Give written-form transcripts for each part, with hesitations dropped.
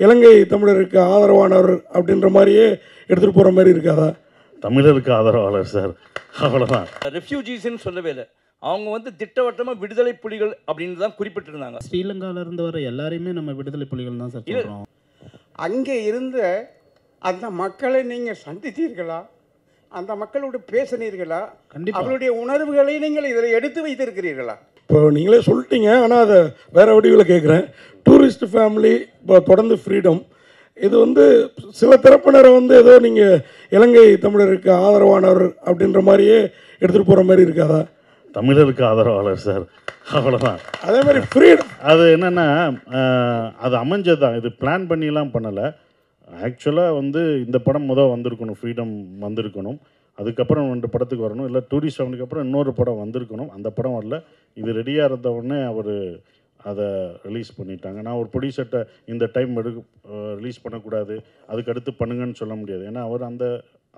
இலங்கை தமிழருக்கு ஆதரவானவர் அப்படின்ற மாதிரியே எடுத்துகிட்டு போகிற மாதிரி இருக்காதா? தமிழருக்கு ஆதரவாளர் சார், அவ்வளோதான். ரெஃப்யூஜிஸ்ன்னு சொல்லவே இல்லை, அவங்க வந்து திட்டவட்டமாக விடுதலை புலிகள் அப்படின்னு தான் குறிப்பிட்டிருந்தாங்க. ஸ்ரீலங்காவிலேருந்து வர எல்லாரையுமே நம்ம விடுதலை புலிகள் தான் சார் சொல்கிறோம். அங்கே இருந்த அந்த மக்களை நீங்கள் சந்தித்தீர்களா? அந்த மக்களோடு பேசினீர்களா? அவருடைய உணர்வுகளை நீங்கள் இதில் எடுத்து வைத்திருக்கிறீர்களா? இப்போ நீங்களே சொல்லிட்டீங்க, ஆனால் அதை வேறு வடிவில் கேட்குறேன். டூரிஸ்ட் ஃபேமிலி இப்போ தொடர்ந்து ஃப்ரீடம், இது வந்து சில தரப்பினரை வந்து ஏதோ நீங்கள் இலங்கை தமிழருக்கு ஆதரவானவர் அப்படின்ற மாதிரியே எடுத்துகிட்டு போகிற மாதிரி இருக்காதா? தமிழருக்கு ஆதரவாளர் சார், அவ்வளோதான். அதே மாதிரி ஃப்ரீடம் அது என்னென்னா, அது அமைஞ்சது தான், இது பிளான் பண்ணிலாம் பண்ணலை. ஆக்சுவலாக வந்து இந்த படம் வந்திருக்கணும், ஃப்ரீடம் வந்திருக்கணும், அதுக்கப்புறம் 2 படத்துக்கு வரணும், இல்லை டூரிஸ்ட் ஃபேமிலிக்கு அப்புறம் இன்னொரு படம் வந்திருக்கணும். அந்த படம் வரல. இது ரெடியாக இருந்த உடனே அவர் அதை ரிலீஸ் பண்ணிட்டாங்க. நான் ஒரு ப்ரொடியூசர்கிட்ட இந்த டைம் ரிலீஸ் பண்ணக்கூடாது, அதுக்கு அடுத்து பண்ணுங்கன்னு சொல்ல முடியாது. ஏன்னா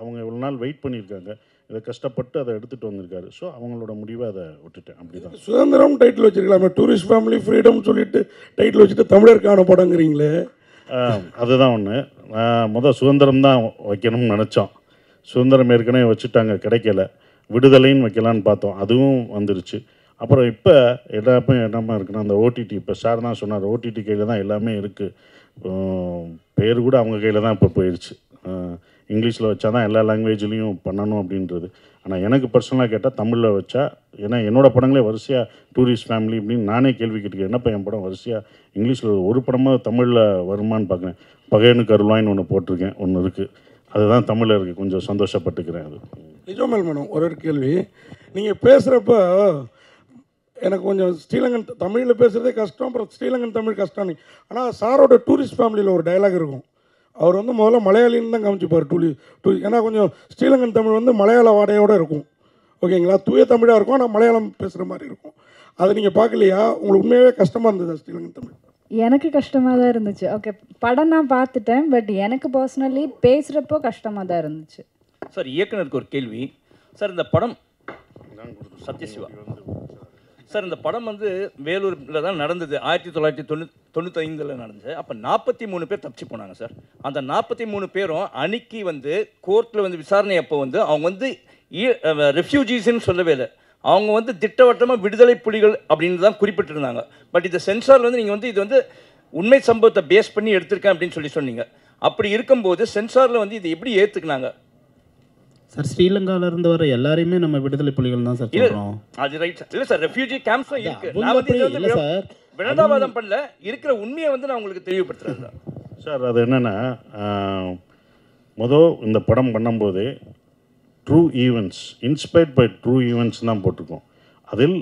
அவங்க இவ்வளோ நாள் வெயிட் பண்ணியிருக்காங்க, இதை கஷ்டப்பட்டு அதை எடுத்துகிட்டு வந்திருக்காரு. ஸோ அவங்களோட முடிவை அதை விட்டுட்டேன். அப்படி தான். சுதந்திரம் டைட்டில் வச்சுருக்கலாமே, டூரிஸ்ட் ஃபேமிலி ஃப்ரீடம் சொல்லிட்டு டைட்டில் வச்சுட்டு தமிழருக்கான படங்கிறீங்களே. அதுதான் ஒன்று. சுதந்திரம் தான் வைக்கணும்னு நினச்சோம். சுதந்திரம் ஏற்கனவே வச்சுட்டாங்க, கிடைக்கல. விடுதலைன்னு வைக்கலான்னு பார்த்தோம், அதுவும் வந்துருச்சு. அப்புறம் இப்போ எல்லாமே என்னமா இருக்குன்னா, அந்த ஓடிடி, இப்போ சார் தான் சொன்னார், ஓடிடி கையில் தான் எல்லாமே இருக்குது. பேர் கூட அவங்க கையில் தான் இப்போ போயிடுச்சு. இங்கிலீஷில் வச்சா தான் எல்லா லாங்குவேஜ்லேயும் பண்ணணும் அப்படின்றது. ஆனால் எனக்கு பர்சனலாக கேட்டால் தமிழில் வச்சா, ஏன்னா என்னோடய படங்களே வரிசையாக டூரிஸ்ட் ஃபேமிலி அப்படின்னு நானே கேள்வி கேட்டுக்கிறேன். என்னப்பா என் படம் வரிசையாக இங்கிலீஷில் ஒரு படமாக தமிழில் வருமானு பார்க்குறேன். பகையனுக்கு அருள்வாயின்னு ஒன்று போட்டிருக்கேன், ஒன்று இருக்குது, அதுதான் தமிழில் இருக்குது. கொஞ்சம் சந்தோஷப்பட்டுக்கிறேன். அது நிஜமல் மேடம். ஒரு கேள்வி, நீங்கள் பேசுகிறப்ப எனக்கு கொஞ்சம் ஸ்ரீலங்கன் தமிழில் பேசுகிறதே கஷ்டம், அப்புறம் ஸ்ரீலங்கன் தமிழ் கஷ்டம். ஆனால் சாரோட டூரிஸ்ட் ஃபேமிலியில் ஒரு டைலாக் இருக்கும், அவர் வந்து முதல்ல மலையாளின்னு தான் காமிச்சிப்பார். ஏன்னா கொஞ்சம் ஸ்ரீலங்கன் தமிழ் வந்து மலையாள வாடையோடு இருக்கும், ஓகேங்களா? தூய தமிழாக இருக்கும், ஆனால் மலையாளம் பேசுகிற மாதிரி இருக்கும். அதை நீங்கள் பார்க்கலையா? உங்களுக்கு உண்மையாகவே கஷ்டமாக இருந்ததா ஸ்ரீலங்கன் தமிழ்? எனக்கு கஷ்டமாக தான் இருந்துச்சு. ஓகே, படம் நான் பார்த்துட்டேன், பட் எனக்கு பர்சனலி பேசுகிறப்போ கஷ்டமாக தான் இருந்துச்சு. சார், இயக்குனருக்கு ஒரு கேள்வி சார். இந்த படம் சத்யசிவா சார், இந்த படம் வந்து வேலூரில் தான் நடந்தது, 1995 நடந்தது. அப்போ 43 பேர் தப்பிச்சு போனாங்க சார். அந்த 43 பேரும் அன்னைக்கு வந்து கோர்ட்டில் வந்து விசாரணை அப்போ வந்து அவங்க வந்து ரெஃப்யூஜிஸ்ன்னு சொல்லவே இல்லை, அவங்க வந்து திட்டவட்டமாக விடுதலை புலிகள் அப்படின்னு தான் குறிப்பிட்டிருந்தாங்க. பட் இந்த சென்சாரில் வந்து நீங்கள் வந்து இது வந்து உண்மை சம்பவத்தை பேஸ் பண்ணி எடுத்திருக்கேன் அப்படின்னு சொன்னீங்க. அப்படி இருக்கும்போது சென்சாரில் வந்து இது எப்படி ஏற்றுக்கினாங்க சார்? ஸ்ரீலங்காவிலேருந்து வர எல்லாரையுமே நம்ம விடுதலை புலிகள் தான் சார் சொல்கிறோம். அது ரைட் சார். இல்லை சார், ரெஃப்யூஜி கேம்ப்ஸும் இருக்கு. நான் வந்து இல்லை சார், வினதாவாதம் பண்ணல, இருக்கிற உண்மையை வந்து நான் உங்களுக்கு தெளிவுபடுத்துறேன் சார். அது என்னென்னா, இந்த படம் பண்ணும்போது true events, inspired by true events தான் போட்டிருக்கோம். அதில்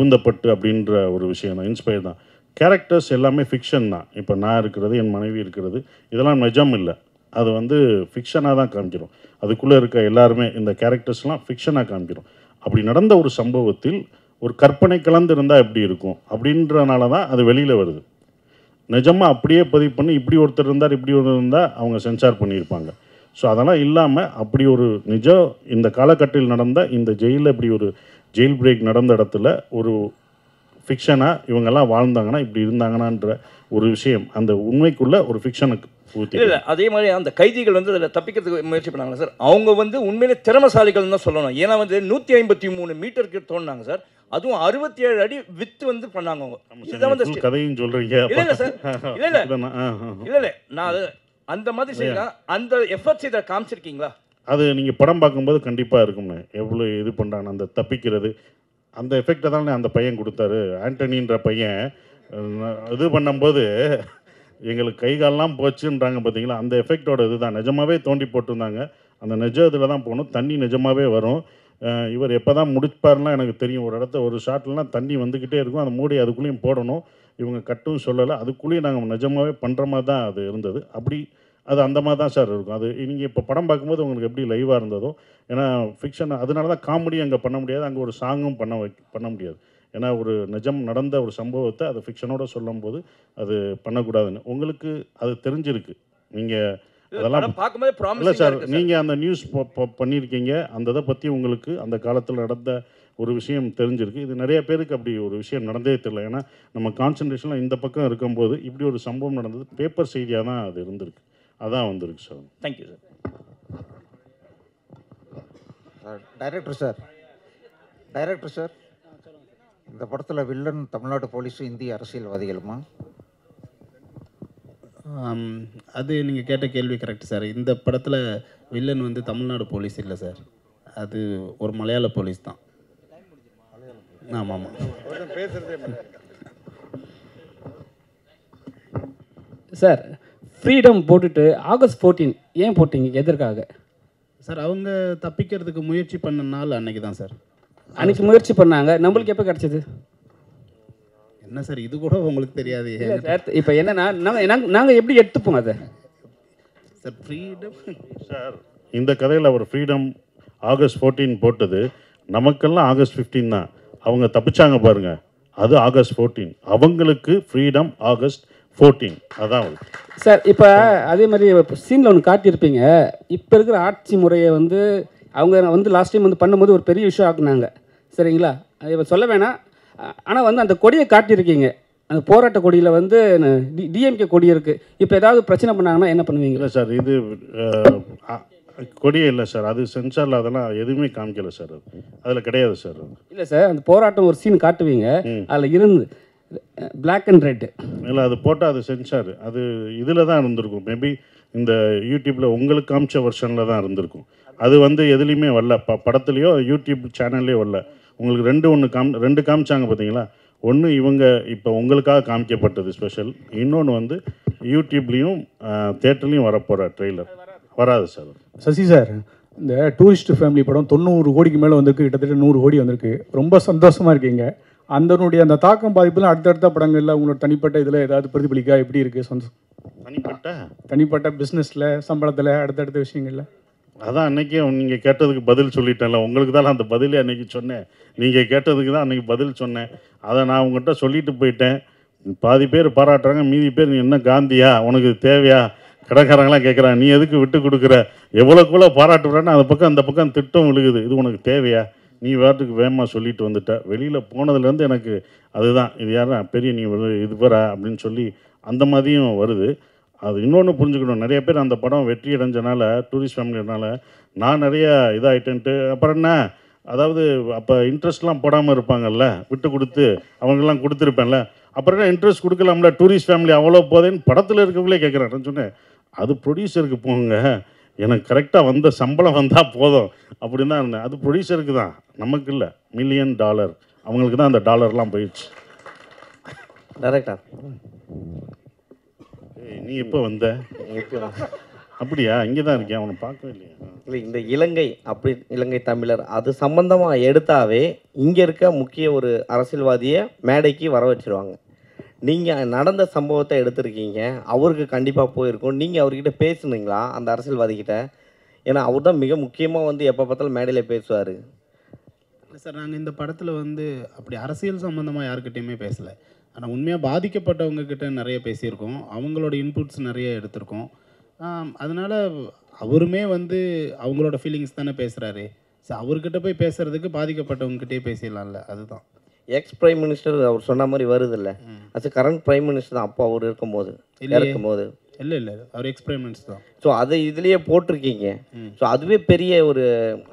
ஊந்தப்பட்டு அப்படின்ற ஒரு விஷயம் தான், இன்ஸ்பயர் தான். கேரக்டர்ஸ் எல்லாமே ஃபிக்ஷன் தான். இப்போ நான் இருக்கிறது, என் மனைவி இருக்கிறது, இதெல்லாம் நிஜம் இல்லை. அது வந்து ஃபிக்ஷனாக தான் காமிக்கிறோம். அதுக்குள்ளே இருக்க எல்லாருமே இந்த கேரக்டர்ஸ்லாம் ஃபிக்ஷனாக காமிக்கிறோம். அப்படி நடந்த ஒரு சம்பவத்தில் ஒரு கற்பனை கலந்து இருந்தால் எப்படி இருக்கும் அப்படின்றனால தான் அது வெளியில் வருது. நிஜமாக அப்படியே பதிவு பண்ணி இப்படி ஒருத்தர் இருந்தார், இப்படி ஒரு இருந்தால் அவங்க சென்சார் பண்ணியிருப்பாங்க. ஸோ அதெல்லாம் இல்லாமல் அப்படி ஒரு நிஜம் இந்த காலகட்டத்தில் நடந்த இந்த ஜெயிலில் இப்படி ஒரு ஜெயில் பிரேக் நடந்த இடத்துல ஒரு ஃபிக்ஷனாக இவங்கெல்லாம் வாழ்ந்தாங்கன்னா இப்படி இருந்தாங்கன்னான்ற ஒரு விஷயம், அந்த உண்மைக்குள்ளே ஒரு ஃபிக்ஷனுக்கு இல்லை. அதே மாதிரி அந்த கைதிகள் வந்து அதில் தப்பிக்கிறதுக்கு முயற்சி பண்ணாங்க சார். அவங்க வந்து உண்மையிலே திறமசாலிகள் தான் சொல்லணும். ஏன்னா வந்து 153 மீட்டருக்கு தோணுனாங்க சார். அதுவும் 67 அடி வித்து வந்து பண்ணாங்க அவங்க. இதுதான் வந்து கதையும் சொல்கிறீங்க. இல்லை சார், இல்லை இல்லை, நான் அது அந்த மாதிரி செய்யலாம். அந்த எஃபர்ட்ஸ் இதை காமிச்சிருக்கீங்களா? அது நீங்கள் படம் பார்க்கும்போது கண்டிப்பாக இருக்கும்ண்ணே. எவ்வளோ இது பண்ணுறாங்க அந்த தப்பிக்கிறது, அந்த எஃபெக்டை தானே அந்த பையன் கொடுத்தாரு. ஆண்டனின்ற பையன் இது பண்ணும்போது எங்களுக்கு கை காலெலாம் போச்சுன்றாங்க பார்த்தீங்களா, அந்த எஃபெக்டோட இது தான். நிஜமாகவே தோண்டி போட்டிருந்தாங்க. அந்த நிஜ இதில் தான் போகணும், தண்ணி நிஜமாகவே வரும். இவர் எப்போ தான் முடிப்பார்லாம் எனக்கு தெரியும். ஒரு இடத்த ஒரு ஷாட்லாம் தண்ணி வந்துக்கிட்டே இருக்கும், அந்த மூடி அதுக்குள்ளேயும் போடணும். இவங்க கட்டும் சொல்லலை, அதுக்குள்ளேயும் நாங்கள் நிஜமாகவே பண்ணுற மாதிரி தான் அது இருந்தது. அப்படி அது அந்த மாதிரி தான் சார் இருக்கும். அது நீங்கள் இப்போ படம் பார்க்கும்போது உங்களுக்கு எப்படி லைவாக இருந்ததோ, ஏன்னா ஃபிக்ஷன் அதனால தான் காமெடி அங்கே பண்ண முடியாது, அங்கே ஒரு சாங்கும் பண்ண முடியாது. ஏன்னா ஒரு நிஜம் நடந்த ஒரு சம்பவத்தை அது ஃபிக்ஷனோட சொல்லும்போது அது பண்ணக்கூடாதுன்னு உங்களுக்கு அது தெரிஞ்சிருக்கு. நீங்கள் அதெல்லாம் இல்லை சார், நீங்கள் அந்த நியூஸ் பண்ணியிருக்கீங்க, அந்த இதை பற்றி உங்களுக்கு அந்த காலத்தில் நடந்த ஒரு விஷயம் தெரிஞ்சிருக்கு. இது நிறைய பேருக்கு அப்படி ஒரு விஷயம் நடந்தே தெரியல. ஏன்னா நம்ம கான்சன்ட்ரேஷனில் இந்த பக்கம் இருக்கும்போது இப்படி ஒரு சம்பவம் நடந்தது பேப்பர் செய்தியாக தான் அது இருந்திருக்கு. அதான் வந்திருக்கு sir. Thank you sir. Director sir, இந்த படத்தில் வில்லன் தமிழ்நாடு போலீஸும் இந்திய அரசியல்வாதிகளுமா? அது நீங்கள் கேட்ட கேள்வி கரெக்ட் சார். இந்த படத்தில் வில்லன் வந்து தமிழ்நாடு போலீஸ் இல்லை சார், அது ஒரு மலையாள போலீஸ் தான். ஆமாம் ஆமாம் சார். ஃப்ரீடம் போட்டுட்டு ஆகஸ்ட் 14 ஏன் போட்டீங்க, எதற்காக சார்? அவங்க தப்பிக்கிறதுக்கு முயற்சி பண்ண நாள் அன்னைக்கு தான் சார். அன்னைக்கு முயற்சி பண்ணாங்க, நம்மளுக்கு எப்போ கிடச்சிது? என்ன சார் இது கூட உங்களுக்கு தெரியாது சார்? இப்போ என்னன்னா நாங்கள் எப்படி எடுத்துப்போம் அதை சார்? ஃப்ரீடம் சார், இந்த கதையில் அவர் ஃப்ரீடம் ஆகஸ்ட் 14 போட்டது நமக்கெல்லாம் ஆகஸ்ட் 15 தான். அவங்க தப்பிச்சாங்க பாருங்க, அது ஆகஸ்ட் 14. அவங்களுக்கு ஃப்ரீடம் ஆகஸ்ட் 14. அதான் சார். இப்போ அதே மாதிரி சீனில் ஒன்று காட்டியிருப்பீங்க, இப்போ இருக்கிற ஆட்சி முறையை வந்து அவங்க வந்து லாஸ்ட் டைம் வந்து பண்ணும்போது ஒரு பெரிய விஷயம் ஆக்குனாங்க, சரிங்களா? இப்போ சொல்ல வேணாம், ஆனால் வந்து அந்த கொடியை காட்டியிருக்கீங்க, அந்த போராட்ட கொடியில் வந்து டிஎம்கே கொடி இருக்குது. இப்போ ஏதாவது பிரச்சனை பண்ணாங்கன்னா என்ன பண்ணுவீங்க? இல்லை சார், இது கொடியே இல்லை சார், அது சென்சாரில் அதெல்லாம் எதுவுமே காமிக்கலை சார், அதில் கிடையாது சார். இல்லை சார், அந்த போராட்டம் ஒரு சீன் காட்டுவீங்க, அதில் இருந்து பிளாக் அண்ட் ரெட். இல்லை, அது போட்டால் அது சென்சார், அது இதில் தான் இருந்திருக்கும். மேபி இந்த யூடியூப்பில் உங்களுக்கு காமிச்ச வெர்ஷனில் தான் இருந்திருக்கும். அது வந்து எதுலேயுமே வரல, படத்துலையோ யூடியூப் சேனல்லையோ வரல. உங்களுக்கு ரெண்டு காமிச்சாங்க பார்த்தீங்களா? ஒன்று இவங்க இப்போ உங்களுக்காக காமிக்கப்பட்டது ஸ்பெஷல், இன்னொன்று வந்து யூடியூப்லேயும் தேட்டர்லேயும் வரப்போகிற ட்ரெய்லர் வராது சார். சசி சார், இந்த டூரிஸ்ட் ஃபேமிலி படம் 90 கோடிக்கு மேலே வந்திருக்கு, கிட்டத்தட்ட 100 கோடி வந்திருக்கு. ரொம்ப சந்தோஷமாக இருக்கீங்க. அந்த தாக்கம் பாதிப்புலாம் அடுத்தடுத்த படங்களில் உங்களோட தனிப்பட்ட இதில் ஏதாவது பிரதிபலிக்கா? எப்படி இருக்குது சந்தோஷம்? தனிப்பட்ட பிஸ்னஸில், சம்பளத்தில், அடுத்தடுத்த விஷயங்களில்? அதான் அன்றைக்கே நீங்கள் கேட்டதுக்கு பதில் சொல்லிட்டேன்ல. உங்களுக்கு தான் அந்த பதிலே அன்றைக்கி சொன்னேன், நீங்கள் கேட்டதுக்கு தான் அன்றைக்கி பதில் சொன்னேன். அதை நான் உங்கள்கிட்ட சொல்லிட்டு போயிட்டேன். பாதி பேர் பாராட்டுறாங்க, மீதி பேர் நீ என்ன காந்தியா, உனக்கு தேவையா, கடைக்காரங்களாம் கேட்குறாங்க, நீ எதுக்கு விட்டு கொடுக்குற, எவ்வளோக்குள்ளே பாராட்டுறான்னு அந்த பக்கம் திட்டம் விழுகுது. இது உனக்கு தேவையா, நீ வாட்டுக்கு வேகமாக சொல்லிட்டு வந்துட்ட. வெளியில் போனதுலேருந்து எனக்கு அதுதான், இது யாரா பெரிய நீ இது வரா அப்படின்னு சொல்லி அந்த மாதிரியும் வருது. அது இன்னொன்று புரிஞ்சுக்கணும், நிறைய பேர் அந்த படம் வெற்றி அடைஞ்சனால, டூரிஸ்ட் ஃபேமிலினால நான் நிறைய இதாகிட்டேன்ட்டு அப்புறம் என்ன, அதாவது அப்போ இன்ட்ரெஸ்ட்லாம் போடாமல் இருப்பாங்கல்ல, விட்டு கொடுத்து அவங்கெல்லாம் கொடுத்துருப்பேன்ல, அப்புறம் என்ன இன்ட்ரெஸ்ட் கொடுக்கலாம்ல, டூரிஸ்ட் ஃபேமிலி அவ்வளோ போதேன்னு படத்தில் இருக்கவங்களே கேட்குறேன். சொன்னேன், அது ப்ரொடியூசருக்கு போங்க, எனக்கு கரெக்டாக வந்த சம்பளம் வந்தால் போதும் அப்படின்னு தான் இருந்தேன். அது ப்ரொடியூசருக்கு தான், நமக்கு இல்லை. $1 மில்லியன் அவங்களுக்கு தான் அந்த டாலர்லாம் போயிடுச்சு. டைரக்டர், நீ எப்போ வந்த? அப்படியா? இங்கே தான் இருக்கேன், அவனை பார்க்கவே இல்லையா? இல்லை, இந்த இலங்கை தமிழர் அது சம்பந்தமாக எடுத்தாவே இங்கே இருக்க முக்கிய ஒரு அரசியல்வாதியை மேடைக்கு வர வச்சுருவாங்க. நீங்கள் நடந்த சம்பவத்தை எடுத்திருக்கீங்க, அவருக்கு கண்டிப்பாக போயிருக்கும். நீங்கள் அவர்கிட்ட பேசுனீங்களா அந்த அரசியல்வாதிக்கிட்ட? ஏன்னா அவர் தான் மிக முக்கியமாக வந்து எப்போ பார்த்தாலும் மேடையில் பேசுவார். இல்லை சார், நாங்கள் இந்த படத்தில் வந்து அப்படி அரசியல் சம்மந்தமாக யாருக்கிட்டையுமே பேசலை. ஆனால் உண்மையாக பாதிக்கப்பட்டவங்கக்கிட்ட நிறைய பேசியிருக்கோம், அவங்களோட இன்புட்ஸ் நிறைய எடுத்திருக்கோம். அதனால் அவருமே வந்து அவங்களோட ஃபீலிங்ஸ் தானே பேசுகிறாரு. ஸோ அவர்கிட்ட போய் பேசுகிறதுக்கு பாதிக்கப்பட்டவங்ககிட்டே பேசிடலாம்ல, அதுதான். எக்ஸ் பிரைம் மினிஸ்டர் அவர் சொன்ன மாதிரி வருது இல்லை, அது கரண்ட் பிரைம் மினிஸ்டர் தான் அப்போ அவர் இருக்கும்போது. இல்லை அவர் எக்ஸ் பிரைம் மினிஸ்டர் தான். ஸோ அதை இதுலேயே போட்டிருக்கீங்க. ஸோ அதுவே பெரிய ஒரு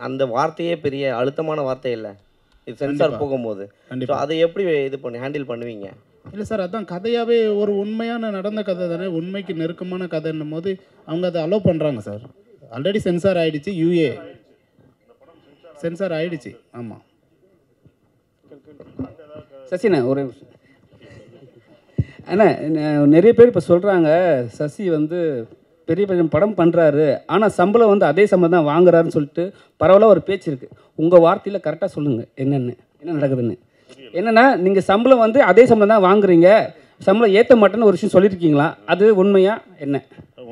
அந்த வார்த்தையே பெரிய அழுத்தமான வார்த்தை இல்லை, இது சென்சார் போகும்போது. ஸோ அதை எப்படி ஹேண்டில் பண்ணுவீங்க? இல்லை சார், அதான் கதையாகவே ஒரு உண்மையான நடந்த கதை தானே, உண்மைக்கு நெருக்கமான கதைன்னும் போது அவங்க அதை அலோவ் பண்ணுறாங்க சார். ஆல்ரெடி சென்சார் ஆகிடுச்சு, யூஏ சென்சார் ஆகிடுச்சு. ஆமாம் சசிண்ணா, ஒரு அண்ணா, நிறைய பேர் இப்போ சொல்கிறாங்க சசி வந்து பெரிய பெரிய படம் பண்ணுறாரு, ஆனால் சம்பளம் வந்து அதே சம்பளம் தான் வாங்குறாருன்னு சொல்லிட்டு பரவாயில்ல ஒரு பேச்சு இருக்குது. உங்கள் வார்த்தையில் கரெக்டாக சொல்லுங்கள் என்ன நடக்குதுன்னு. என்னென்னா, நீங்கள் சம்பளம் வந்து அதே சம்பளம் தான் வாங்குறீங்க, சம்பளம் ஏற்ற மாட்டேன்னு ஒரு விஷயம் சொல்லியிருக்கீங்களா? அது உண்மையா என்ன?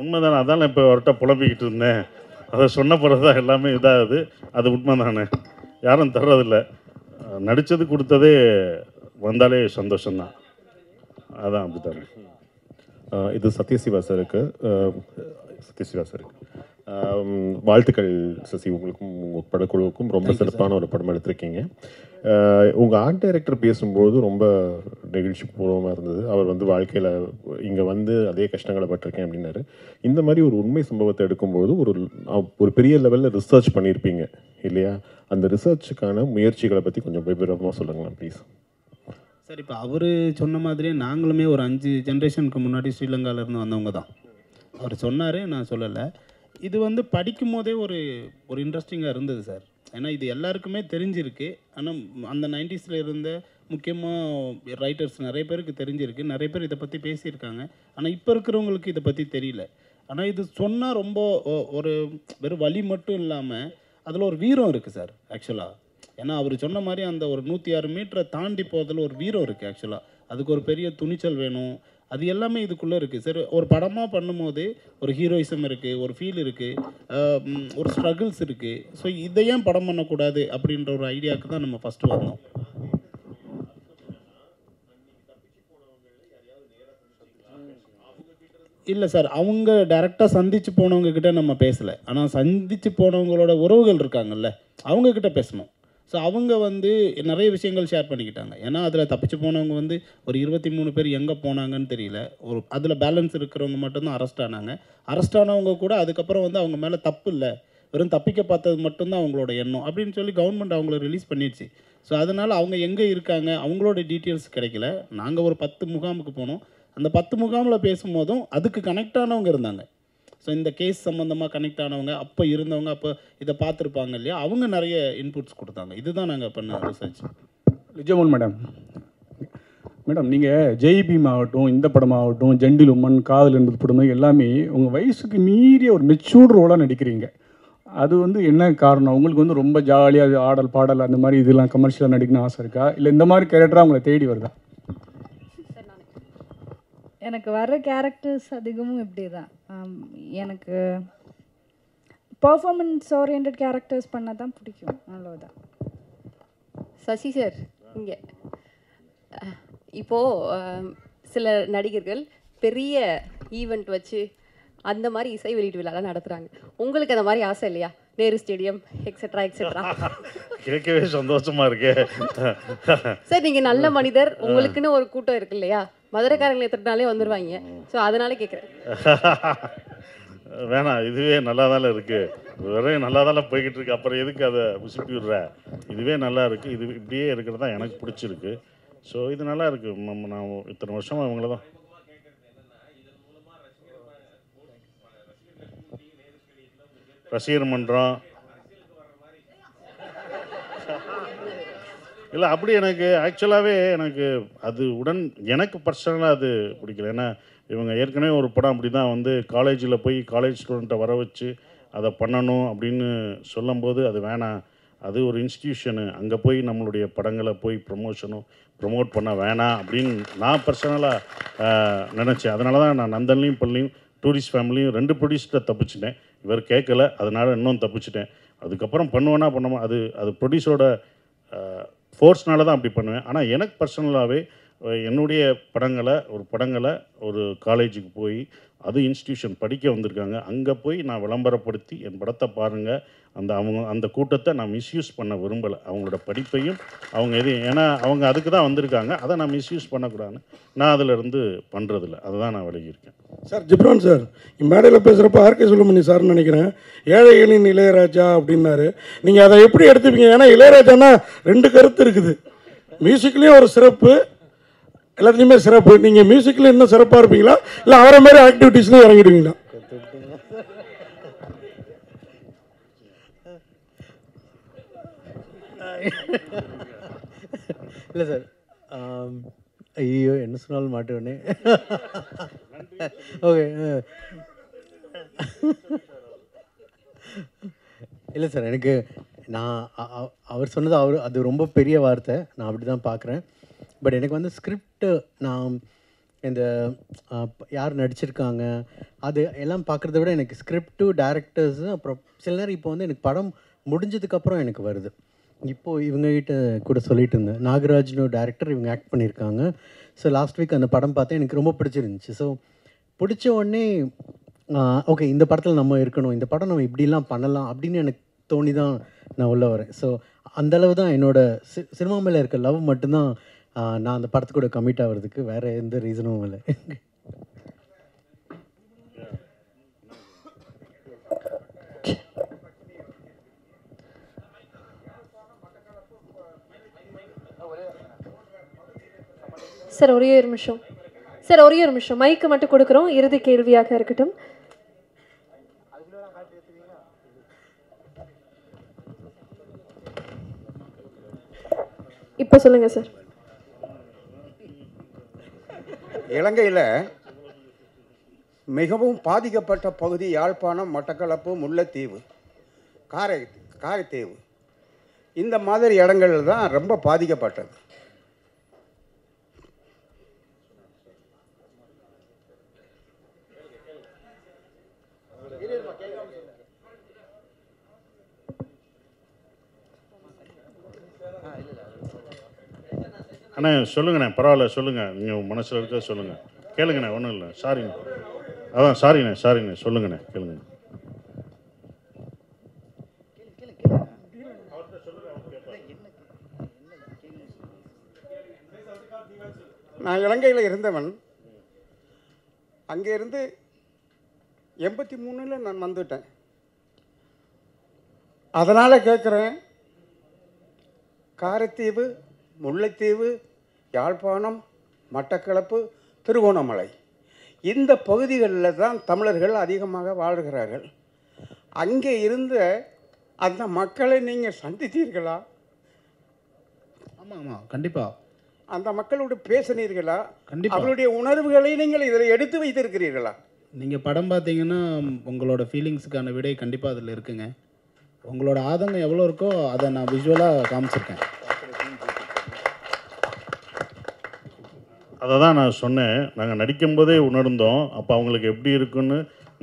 உண்மைதானே, அதான் இப்போ அவர்கிட்ட புலம்பிக்கிட்டு இருந்தேன். அதை சொன்ன பிறகு தான் எல்லாமே இதாகுது. அது உண்மை தானே, யாரும் தர்றதில்லை. நடித்தது கொடுத்ததே வந்தாலே சந்தோஷம்தான். அதான் அப்படி தானே. இது சத்யசிவா சாருக்கு. வாழ்த்துக்கள் சசி, உங்களுக்கும் உங்கள் படக்குழுவுக்கும். ரொம்ப சிறப்பான ஒரு படம் எடுத்திருக்கீங்க. உங்கள் ஆர்ட் டைரக்டர் பேசும்போது ரொம்ப நெகிழ்ச்சி பூர்வமாக இருந்தது. அவர் வந்து வாழ்க்கையில் இங்கே வந்து அதே கஷ்டங்களை பட்டிருக்கேன் அப்படின்னாரு. இந்த மாதிரி ஒரு உண்மை சம்பவத்தை எடுக்கும்போது ஒரு பெரிய லெவலில் ரிசர்ச் பண்ணியிருப்பீங்க இல்லையா? அந்த ரிசர்ச்சுக்கான முயற்சிகளை பற்றி கொஞ்சம் விவரமாக சொல்லுங்களேன் ப்ளீஸ். சார், இப்போ அவர் சொன்ன மாதிரியே நாங்களுமே ஒரு 5 ஜென்ரேஷனுக்கு முன்னாடி ஸ்ரீலங்காவிலேருந்து வந்தவங்க தான். அவர் சொன்னார், நான் சொல்லலை. இது வந்து படிக்கும் போதே ஒரு இன்ட்ரெஸ்டிங்காக இருந்தது சார். ஏன்னா இது எல்லாருக்குமே தெரிஞ்சிருக்கு. ஆனால் அந்த 90s இருந்த முக்கியமாக ரைட்டர்ஸ் நிறைய பேருக்கு தெரிஞ்சிருக்கு, நிறைய பேர் இதை பற்றி பேசியிருக்காங்க. ஆனால் இப்போ இருக்கிறவங்களுக்கு இதை பற்றி தெரியல. ஆனால் இது சொன்னால் ரொம்ப ஒரு வெறும் வலி மட்டும் இல்லாமல் அதில் ஒரு வீரம் இருக்குது சார் ஆக்சுவலாக. ஏன்னா அவர் சொன்ன மாதிரி அந்த ஒரு 106 மீட்டரை தாண்டி போகிறதுல ஒரு வீரம் இருக்குது ஆக்சுவலாக. அதுக்கு ஒரு பெரிய துணிச்சல் வேணும். அது எல்லாமே இதுக்குள்ளே இருக்குது சார். ஒரு படமாக பண்ணும்போது ஒரு ஹீரோயிசம் இருக்குது, ஒரு ஃபீல் இருக்குது, ஒரு ஸ்ட்ரகிள்ஸ் இருக்குது. ஸோ இதை ஏன் படம் பண்ணக்கூடாது அப்படின்ற ஒரு ஐடியாவுக்கு தான் நம்ம ஃபஸ்ட்டு வந்தோம். இல்லை சார், அவங்க டைரெக்டாக சந்தித்து போனவங்கக்கிட்ட நம்ம பேசலை. ஆனால் சந்தித்து போனவங்களோட உறவுகள் இருக்காங்கல்ல, அவங்கக்கிட்ட பேசணும். ஸோ அவங்க வந்து நிறைய விஷயங்கள் ஷேர் பண்ணிக்கிட்டாங்க. ஏன்னா அதில் தப்பிச்சு போனவங்க வந்து ஒரு 23 பேர் எங்கே போனாங்கன்னு தெரியல. அதில் பேலன்ஸ் இருக்கிறவங்க மட்டும்தான் அரெஸ்ட் ஆனாங்க. அரெஸ்ட் ஆனவங்க கூட அதுக்கப்புறம் வந்து அவங்க மேலே தப்பு இல்லை, வெறும் தப்பிக்க பார்த்தது மட்டும்தான் அவங்களோட எண்ணம் அப்படின்னு சொல்லி கவர்மெண்ட் அவங்கள ரிலீஸ் பண்ணிடுச்சு. ஸோ அதனால் அவங்க எங்கே இருக்காங்க அவங்களோட டீட்டெயில்ஸ் கிடைக்கல. நாங்கள் ஒரு 10 முகாமுக்கு போனோம். அந்த 10 முகாமில் பேசும்போதும் அதுக்கு கனெக்ட் ஆனவங்க இருந்தாங்க. ஸோ இந்த கேஸ் சம்மந்தமாக கனெக்ட் ஆனவங்க, அப்போ இருந்தவங்க, அப்போ இதை பார்த்துருப்பாங்க இல்லையா, அவங்க நிறைய இன்புட்ஸ் கொடுத்தாங்க. இதுதான் நாங்கள் பண்ண ரிசர்ச். லிஜமோன் மேடம், நீங்கள் ஜெய் பீம் ஆகட்டும், இந்த படமாகட்டும், ஜெண்டில் உமன், காதல் என்பது படம் எல்லாமே உங்கள் வயசுக்கு மீறிய ஒரு மெச்சூர்டு ரோலாக நடிக்கிறீங்க. அது வந்து என்ன காரணம்? உங்களுக்கு வந்து ரொம்ப ஜாலியாக ஆடல் பாடல் அந்த மாதிரி இதெல்லாம் கமர்ஷியலாக நடிக்கணும்னு ஆசை இருக்கா, இல்லை இந்த மாதிரி கேரக்டராக உங்களை தேடி வருதா? எனக்கு வர கேரக்டர்ஸ் அதிகமும் இப்படி தான். எனக்கு பர்ஃபார்மன்ஸ் ஓரியன்ட் கேரக்டர்ஸ் பண்ண தான் பிடிக்கும், அவ்வளோதான். சசி சார், இங்கே இப்போது சில நடிகர்கள் பெரிய ஈவெண்ட் வச்சு அந்த மாதிரி இசை வெளியீட்டு விழாலாம் நடத்துகிறாங்க. உங்களுக்கு அந்த மாதிரி ஆசை இல்லையா? Nehru stadium etcetera etcetera. கேட்கவே சந்தோஷமா இருக்கு சார். நீங்கள் நல்ல மனிதர், உங்களுக்குன்னு ஒரு கூட்டம் இருக்கு இல்லையா? மதுரைக்காரங்களை எத்தனாலே வந்துடுவாங்க. ஸோ அதனால கேட்குறேன். வேணாம், இதுவே நல்லா தானே இருக்கு, வேற நல்லா தானே போய்கிட்டு இருக்கு. அப்புறம் எதுக்கு அதை உசுப்பி விடுற? இதுவே நல்லா இருக்கு. இது இப்படியே இருக்கிறது தான் எனக்கு பிடிச்சிருக்கு. ஸோ இது நல்லா இருக்கு. நான் இத்தனை வருஷமா அவங்கள தான் ரசிகர் மன்றம் இல்லை, அப்படி எனக்கு ஆக்சுவலாகவே எனக்கு அது எனக்கு பர்சனலாக அது பிடிக்கல. ஏன்னா இவங்க ஏற்கனவே ஒரு படம் அப்படி தான் வந்து காலேஜில் போய் காலேஜ் ஸ்டூடெண்ட்டை வர வச்சு அதை பண்ணணும் அப்படின்னு சொல்லும்போது அது வேணாம், அது ஒரு இன்ஸ்டிடியூஷனு, அங்கே போய் நம்மளுடைய படங்களை போய் ப்ரொமோட் பண்ண வேணாம் அப்படின்னு நான் பர்சனலாக நினச்சேன். அதனால தான் நான் நந்தன்லையும் பள்ளியும் டூரிஸ்ட் ஃபேமிலியும் 2 ப்ரொடியூசரை தப்பிச்சிட்டேன். இவர் கேட்கல, அதனால் இன்னும் தப்பிச்சிட்டேன். அதுக்கப்புறம் பண்ணுவேன்னா பண்ணுவோம், அது ப்ரொடியூசரோட ஃபோர்ஸ்னால தான் அப்படி பண்ணுவேன். ஆனால் எனக்கு பர்சனலாகவே என்னுடைய படங்களை ஒரு காலேஜுக்கு போய், அது இன்ஸ்டிடியூஷன் படிக்க வந்திருக்காங்க, அங்கே போய் நான் விளம்பரப்படுத்தி என் படத்தை பாருங்கள், அந்த கூட்டத்தை நான் மிஸ்யூஸ் பண்ண விரும்பலை. அவங்களோட படிப்பையும் அவங்க ஏன்னா அவங்க அதுக்கு தான் வந்திருக்காங்க, அதை நான் மிஸ்யூஸ் பண்ணக்கூடாதுன்னு நான் அதிலிருந்து பண்ணுறதில்ல. அதை தான் நான் விலகியிருக்கேன். சார், ஜிப்ரான் சார் மேடையில் பேசுகிறப்ப ஆர்கே சுலமணி சார்னு நினைக்கிறேன், ஏழைகளின் இளையராஜா அப்படின்னாரு. நீங்கள் அதை எப்படி எடுத்துப்பீங்க? ஏன்னா இளையராஜானா 2 கருத்து இருக்குது. மியூசிக்லேயும் ஒரு சிறப்பு, எல்லாத்துலேயுமே சிறப்பு. நீங்கள் மியூசிக்கில் இன்னும் சிறப்பாக இருப்பீங்களா, இல்லை அவரை மாதிரி ஆக்டிவிட்டீஸ்லையும் இறங்கிடுவீங்களா? இல்லை சார், ஐயோ என்ன சொன்னாலும் மாட்டேனே. ஓகே, இல்லை சார், எனக்கு அவர் சொன்னது அது ரொம்ப பெரிய வார்த்தை, நான் அப்படி தான் பார்க்குறேன். பட் எனக்கு வந்து ஸ்கிரிப்ட், நான் இந்த யார் நடிச்சிருக்காங்க அது எல்லாம் பார்க்குறத விட எனக்கு ஸ்கிரிப்டு, டேரக்டர்ஸு, அப்புறம் சில நேரம் இப்போ வந்து எனக்கு படம் முடிஞ்சதுக்கப்புறம் எனக்கு வருது. இப்போது இவங்ககிட்ட கூட சொல்லிட்டு இருந்தேன், நாகராஜ்னு டேரக்டர், இவங்க ஆக்ட் பண்ணியிருக்காங்க. ஸோ லாஸ்ட் வீக் அந்த படம் பார்த்தேன், எனக்கு ரொம்ப பிடிச்சிருந்துச்சி. ஸோ பிடிச்ச உடனே ஓகே இந்த படத்தில் நம்ம இருக்கணும், இந்த படம் நம்ம இப்படிலாம் பண்ணலாம் அப்படின்னு எனக்கு தோணி தான் நான் உள்ளே வரேன். ஸோ அந்தளவு தான் என்னோடய சினிமா மேலே இருக்க லவ் மட்டும்தான் நான் அந்த படத்துக்கூட கமிட் ஆகிறதுக்கு வேறு எந்த ரீசனும் இல்லை. சார் ஒரே ஒரு நிமிஷம் சார், ஒரே ஒரு நிமிஷம் மைக்கு மட்டும் கொடுக்குறோம், இறுதி கேள்வியாக இருக்கட்டும். இப்போ சொல்லுங்க சார். இலங்கையில் மிகவும் பாதிக்கப்பட்ட பகுதி யாழ்ப்பாணம், மட்டக்களப்பு, முல்லைத்தீவு, காரைத்தீவு, இந்த மாதிரி இடங்கள் தான் ரொம்ப பாதிக்கப்பட்டது. அண்ணே சொல்லுங்கண்ணே, பரவாயில்ல சொல்லுங்கள், நீங்கள் மனசில் இருக்க சொல்லுங்கள், கேளுங்கண்ணே, ஒன்றும் இல்லை, சாரிண்ணே, அதான் சாரிண்ணே சொல்லுங்கண்ணே, கேளுங்கண்ணே. நான் இலங்கையில் இருந்தவன், அங்கேருந்து 83 நான் வந்துட்டேன். அதனால் கேட்குறேன், காரைத்தீவு, முல்லைத்தீவு, யாழ்ப்பாணம், மட்டக்களப்பு, திருகோணமலை, இந்த பகுதிகளில் தான் தமிழர்கள் அதிகமாக வாழ்கிறார்கள். அங்கே இருந்த அந்த மக்களை நீங்கள் சந்தித்தீர்களா? ஆமாம் ஆமாம் கண்டிப்பாக. அந்த மக்களோடு பேசினீர்களா? கண்டிப்பாக. அவருடைய உணர்வுகளை நீங்கள் இதில் எடுத்து வைத்திருக்கிறீர்களா? நீங்கள் படம் பார்த்தீங்கன்னா உங்களோட ஃபீலிங்ஸுக்கான விடை கண்டிப்பாக அதில் இருக்குங்க. உங்களோட ஆதங்கம் எவ்வளோ இருக்கோ அதை நான் விஷுவலாக காமிச்சிருக்கேன். அதை தான் நான் சொன்னேன், நாங்கள் நடிக்கும்போதே உணர்ந்தோம். அப்போ அவங்களுக்கு எப்படி இருக்குன்னு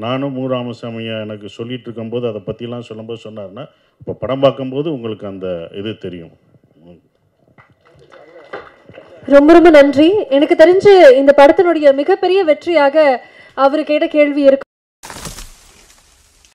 நானும் மு. ராமசாமியை எனக்கு சொல்லிகிட்டு இருக்கும்போது அதை பற்றிலாம் சொல்லும்போது சொன்னார்னா, இப்போ படம் பார்க்கும்போது உங்களுக்கு அந்த இது தெரியும். ரொம்ப ரொம்ப நன்றி. எனக்கு தெரிஞ்சு இந்த படத்தினுடைய மிகப்பெரிய வெற்றியாக அவர் கேட்ட கேள்வி இருக்கு.